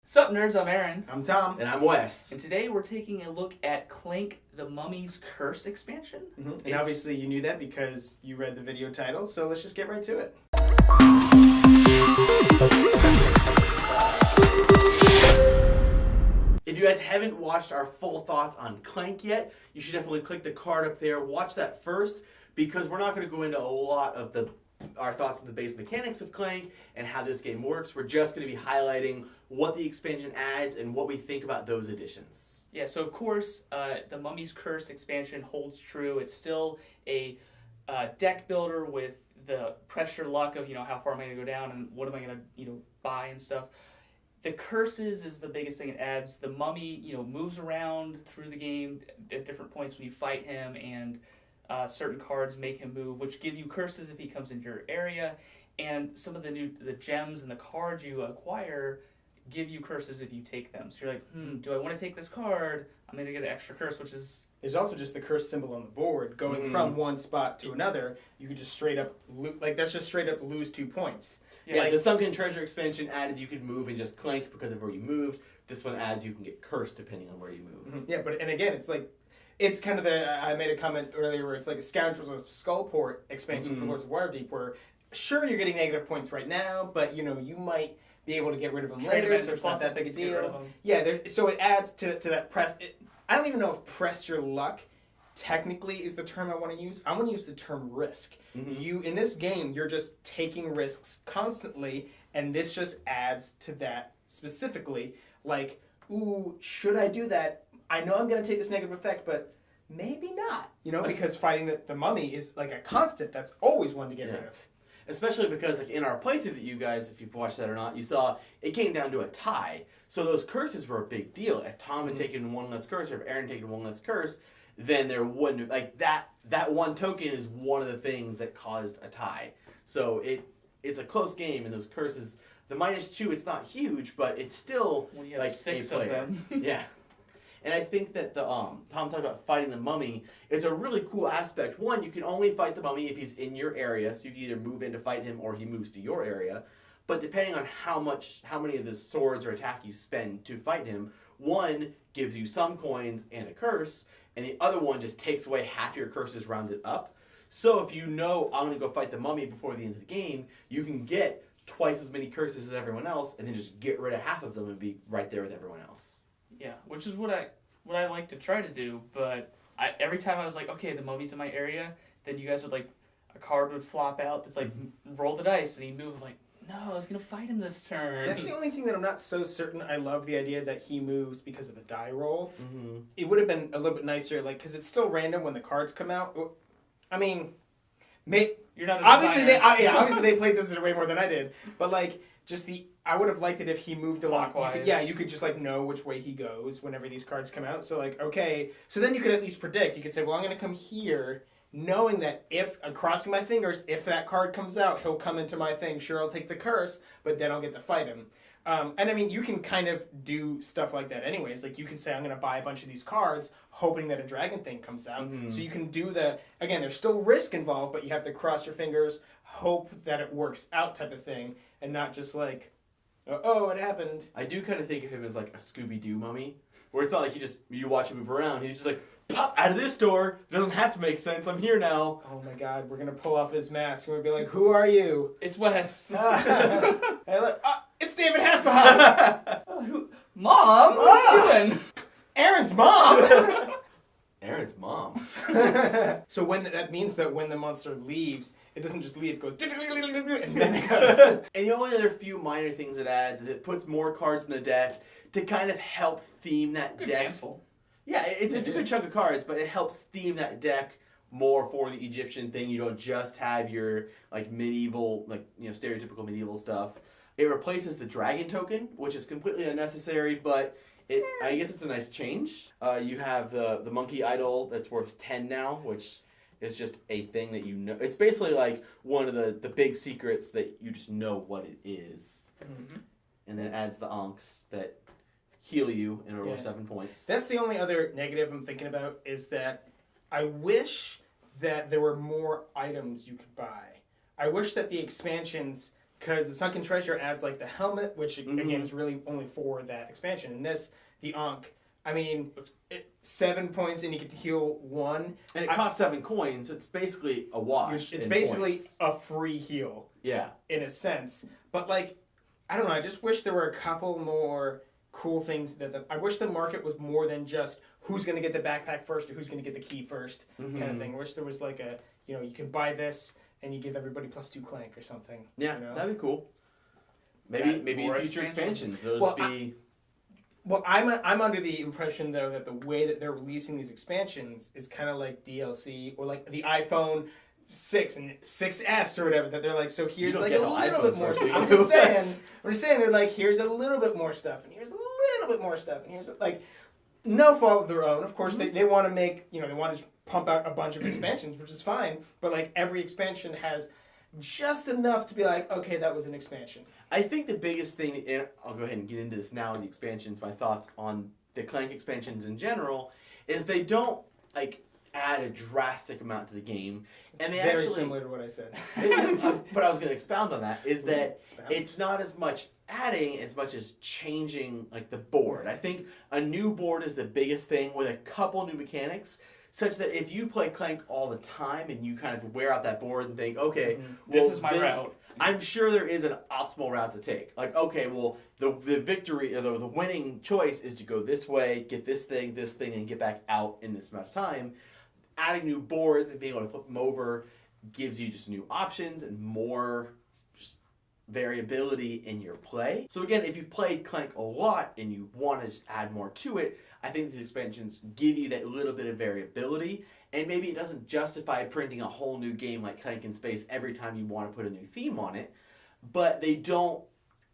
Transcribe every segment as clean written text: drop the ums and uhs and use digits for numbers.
Sup nerds, I'm Aaron. I'm Tom. And I'm Wes. And today we're taking a look at Clank, the Mummy's Curse expansion. And obviously you knew that because you read the video title, so let's just get right to it. If you guys haven't watched our full thoughts on Clank yet, you should definitely click the card up there. Watch that first, because we're not going to go into a lot of our thoughts on the base mechanics of Clank and how this game works. We're just going to be highlighting what the expansion adds and what we think about those additions. Yeah, so of course, the Mummy's Curse expansion holds true. It's still a deck builder with the pressure luck of, how far am I going to go down and what am I going to, buy and stuff. The curses is the biggest thing it adds. The mummy, moves around through the game at different points when you fight him, and certain cards make him move, which give you curses if he comes into your area. And some of the gems and the cards you acquire give you curses if you take them. So you're like, do I want to take this card? I'm going to get an extra curse, which is... There's also just the curse symbol on the board. Going from one spot to another, you could just straight up, that's just straight up lose 2 points. Yeah, the Sunken Treasure expansion added you could move and just Clank because of where you moved. This one adds you can get cursed depending on where you move. Yeah, and again, it's kind of I made a comment earlier where it's like a Scoundrels of Skullport expansion for Lords of Waterdeep, where sure you're getting negative points right now, but you might be able to get rid of them later, so it's not that big a deal. Yeah, so it adds to that press. I don't even know if press your luck technically is the term I want to use. I want to use the term risk. In this game, you're just taking risks constantly, and this just adds to that specifically. Like, ooh, should I do that? I know I'm going to take this negative effect, but maybe not. Because fighting the mummy is like a constant that's always one to get rid of. Especially because in our playthrough that you guys, if you've watched that or not, you saw it came down to a tie. So those curses were a big deal. If Tom had taken one less curse, or if Aaron had taken one less curse, then there wouldn't that one token is one of the things that caused a tie. So it's a close game, and those curses, the -2, it's not huge, but it's still when you have 6 of them. Yeah. And I think that Tom talked about fighting the mummy. It's a really cool aspect. One, you can only fight the mummy if he's in your area, so you can either move in to fight him or he moves to your area. But depending on how many of the swords or attack you spend to fight him, one gives you some coins and a curse, and the other one just takes away half your curses rounded up. So if I'm going to go fight the mummy before the end of the game, you can get twice as many curses as everyone else, and then just get rid of half of them and be right there with everyone else. Yeah, which is what I like to try to do, but every time I was like, okay, the mummy's in my area, then you guys would a card would flop out that's roll the dice, and he'd move. I'm like, no, I was going to fight him this turn. That's the only thing that I'm not so certain. I love the idea that he moves because of a die roll. It would have been a little bit nicer, because it's still random when the cards come out. I mean, you're not a obviously they played this way more than I did, but I would have liked it if he moved along. You could just know which way he goes whenever these cards come out. So okay, so then you could at least predict. You could say, well, I'm going to come here, knowing that if I'm crossing my fingers, if that card comes out, he'll come into my thing. Sure, I'll take the curse, but then I'll get to fight him. And I mean, you can kind of do stuff like that anyways. You can say, I'm going to buy a bunch of these cards, hoping that a dragon thing comes out. So you can do again, there's still risk involved, but you have to cross your fingers, hope that it works out type of thing, and not just oh, it happened. I do kind of think of him as a Scooby-Doo mummy, where it's not you watch him move around. He's just pop out of this door. It doesn't have to make sense. I'm here now. Oh my God, we're going to pull off his mask and we'll be like, who are you? It's Wes. Hey, look, it's David Hasselhoff. Mom, what are you doing? Aaron's mom. Aaron's mom. So that means that when the monster leaves, it doesn't just leave, it goes and then it goes. And the only other few minor things it adds is it puts more cards in the deck to kind of help theme that deck. Handful. Yeah, it's a good chunk of cards, but it helps theme that deck more for the Egyptian thing. You don't just have your medieval, stereotypical medieval stuff. It replaces the dragon token, which is completely unnecessary, but I guess it's a nice change. You have the monkey idol that's worth 10 now, which is just a thing that It's basically one of the big secrets that you just know what it is. And then it adds the Ankhs that heal you in a row of 7 points. That's the only other negative I'm thinking about, is that I wish that there were more items you could buy. I wish that the expansions because the Sunken Treasure adds like the helmet, which again is really only for that expansion. And this, the Ankh, I mean, 7 points and you get to heal 1. And it costs 7 coins. It's basically a wash. It's in basically points. a free heal. Yeah. In a sense. But like, I don't know, I just wish there were a couple more cool things I wish the market was more than just who's going to get the backpack first or who's going to get the key first kind of thing. I wish there was like a, you can buy this and you give everybody +2 Clank or something. Yeah, that'd be cool. Maybe in future expansions those be. Well, I'm under the impression though that the way that they're releasing these expansions is kind of like DLC or like the iPhone 6 and 6S or whatever. That they're like, so here's like a little bit more. I'm just saying they're like, here's a little bit more stuff and here's a little bit more stuff and here's like, no fault of their own. Of course, they want to make they want to pump out a bunch of expansions, which is fine. But like every expansion has just enough to be like, okay, that was an expansion. I think the biggest thing, and I'll go ahead and get into this now, the expansions, my thoughts on the Clank expansions in general, is they don't like add a drastic amount to the game. And they Very similar to what I said. But I was going to expound on that, is that it's not as much adding as much as changing like the board. I think a new board is the biggest thing with a couple new mechanics, such that if you play Clank all the time and you kind of wear out that board and think, okay, this is my route. I'm sure there is an optimal route to take. Like, okay, well, the victory, or the winning choice is to go this way, get this thing, and get back out in this amount of time. Adding new boards and being able to flip them over gives you just new options and more just variability in your play. So again, if you've played Clank a lot and you want to just add more to it, I think these expansions give you that little bit of variability, and maybe it doesn't justify printing a whole new game like Clank in Space every time you want to put a new theme on it, but they don't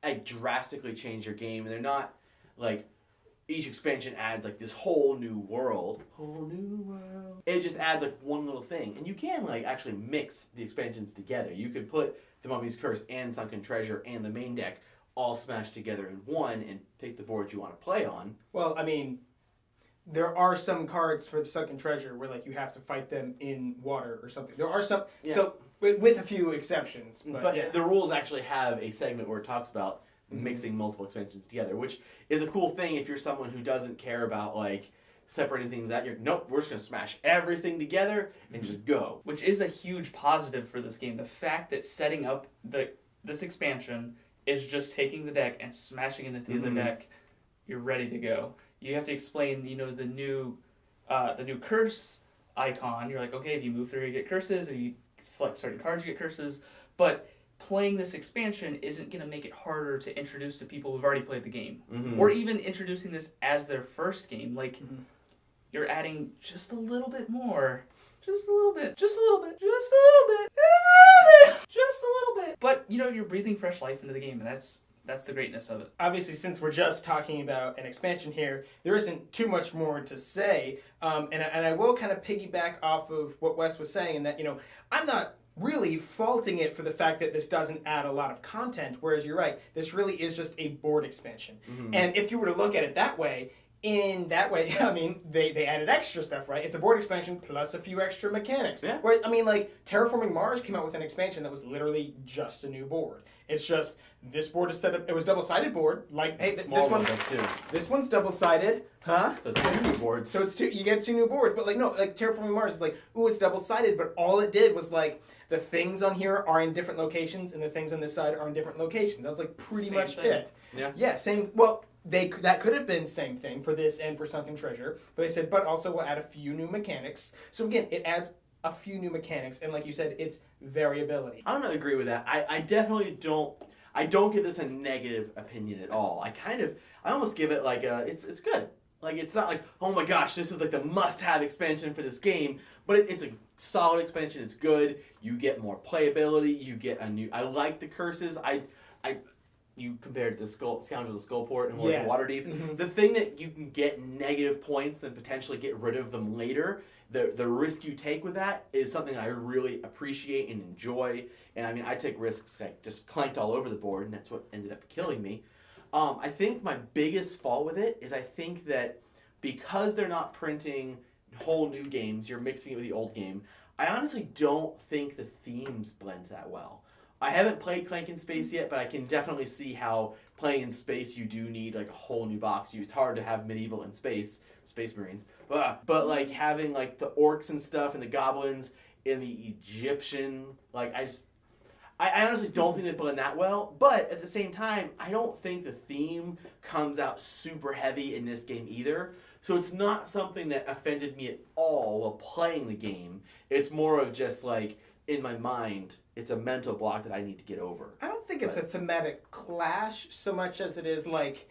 like drastically change your game, and they're not like each expansion adds like this whole new world. It just adds like one little thing, and you can like actually mix the expansions together. You could put the Mummy's Curse and Sunken Treasure and the main deck all smashed together in one and pick the board you want to play on. Well, I mean, there are some cards for the Sunken Treasure where like you have to fight them in water or something. There are some, so with a few exceptions. But the rules actually have a segment where it talks about mixing multiple expansions together, which is a cool thing if you're someone who doesn't care about like separating things out. You're nope, we're just gonna smash everything together and just go. Which is a huge positive for this game. The fact that setting up this expansion is just taking the deck and smashing it into the deck. You're ready to go. You have to explain, the new curse icon. You're like, okay, if you move through, you get curses. If you select certain cards, you get curses. But playing this expansion isn't going to make it harder to introduce to people who've already played the game. Or even introducing this as their first game. Like, you're adding just a little bit more. Just a little bit. Just a little bit. Just a little bit. Just a little bit. Just a little bit. But, you're breathing fresh life into the game, and that's the greatness of it. Obviously, since we're just talking about an expansion here, there isn't too much more to say. And I will kind of piggyback off of what Wes was saying in that, I'm not really faulting it for the fact that this doesn't add a lot of content, whereas you're right, this really is just a board expansion. And if you were to look at it that way, I mean, they added extra stuff, right? It's a board expansion plus a few extra mechanics. Yeah. Where, I mean, like, Terraforming Mars came out with an expansion that was literally just a new board. It's just, this board is set up, it was double-sided board, like, hey, this one's double-sided, huh? So it's 2 new boards. So it's you get 2 new boards, but like, no, like, Terraforming Mars is like, ooh, it's double-sided, but all it did was like, the things on here are in different locations, and the things on this side are in different locations. That was like pretty much it. Yeah, same, well, that could have been same thing for this and for Sunken Treasure, but they said, but also we'll add a few new mechanics. So again, it adds a few new mechanics, and like you said, it's variability. I don't agree with that. I definitely don't. I don't give this a negative opinion at all. I almost give it like it's good. Like, it's not like, oh my gosh, this is like the must-have expansion for this game, but it's a solid expansion. It's good. You get more playability. You get a new. I like the curses. You compared the Scoundrel to Skullport and Lords of Waterdeep. The thing that you can get negative points, then potentially get rid of them later, the risk you take with that is something I really appreciate and enjoy. And I mean, I take risks like just clanked all over the board, and that's what ended up killing me. I think my biggest fault with it is I think that because they're not printing whole new games, you're mixing it with the old game. I honestly don't think the themes blend that well. I haven't played Clank in Space yet, but I can definitely see how playing in space you do need like a whole new box. It's hard to have medieval in space Marines. But like having like the orcs and stuff and the goblins and the Egyptian, like I honestly don't think they blend that well, but at the same time, I don't think the theme comes out super heavy in this game either. So it's not something that offended me at all while playing the game. It's more of just like, in my mind, it's a mental block that I need to get over. I don't think it's a thematic clash so much as it is like,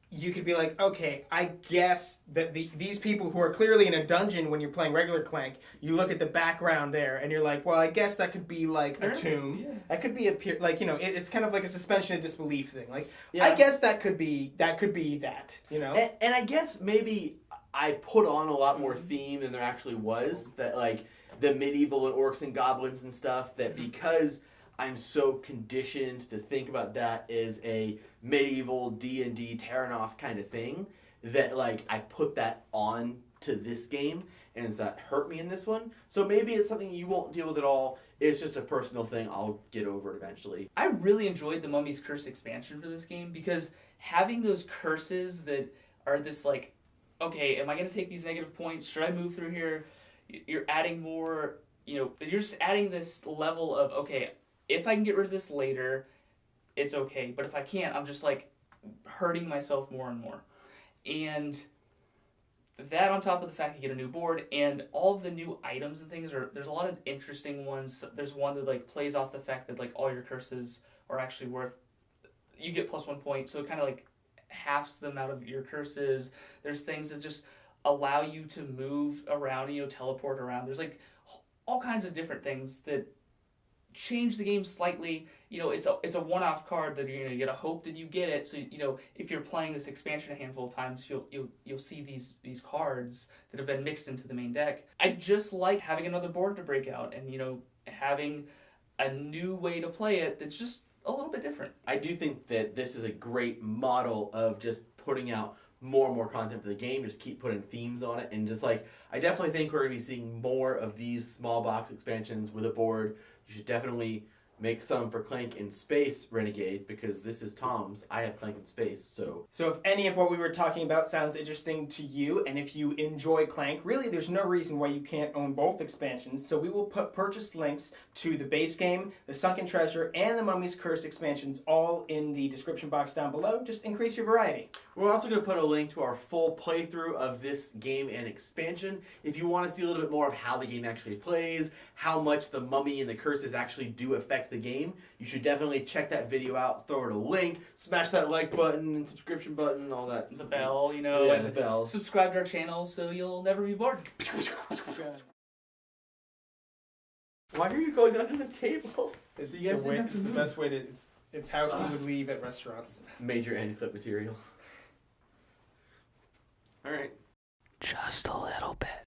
you could be like, okay, I guess that these people who are clearly in a dungeon when you're playing regular Clank, you look at the background there and you're like, well, I guess that could be like a tomb. Yeah. That could be like, you know, it's kind of like a suspension of disbelief thing. Like, I guess that could be that, you know? And I guess maybe I put on a lot more theme than there actually was. That like the medieval and orcs and goblins and stuff, that because I'm so conditioned to think about that as a medieval D&D Terranoff kind of thing, that like I put that on to this game, and that hurt me in this one. So maybe it's something you won't deal with at all. It's just a personal thing. I'll get over it eventually. I really enjoyed the Mummy's Curse expansion for this game, because having those curses that are this like, okay, am I going to take these negative points? Should I move through here? You're adding more, you know, you're just adding this level of, okay, if I can get rid of this later, it's okay. But if I can't, I'm just like hurting myself more and more. And that on top of the fact that you get a new board and all of the new items and things, there's a lot of interesting ones. There's one that like plays off the fact that like all your curses are actually worth, you get +1 point. So it kind of like halves them out of your curses. There's things that just allow you to move around, you know, teleport around. There's like all kinds of different things that change the game slightly. You know, it's a one-off card that you gotta hope that you get it. So you know, if you're playing this expansion a handful of times, you'll see these cards that have been mixed into the main deck. I just like having another board to break out, and you know, having a new way to play it that's just a little bit different. I do think that this is a great model of just putting out more and more content for the game. Just keep putting themes on it, and just like, I definitely think we're going to be seeing more of these small box expansions with a board. You should definitely make some for Clank in Space Renegade, because this is Tom's. I have Clank in Space, so if any of what we were talking about sounds interesting to you, and if you enjoy Clank, really there's no reason why you can't own both expansions. So we will put purchase links to the base game, the Sunken Treasure, and the Mummy's Curse expansions all in the description box down below. Just increase your variety. We're also going to put a link to our full playthrough of this game and expansion. If you want to see a little bit more of how the game actually plays, how much the mummy and the curses actually do affect the game, you should definitely check that video out, throw it a link, smash that like button and subscription button and all that. The bell, you know, yeah, and the bell. Subscribe to our channel so you'll never be bored. Why are you going under the table? It's, So you guys didn't have to the move. best way to, it's how he would leave at restaurants. Major end clip material. Alright. Just a little bit.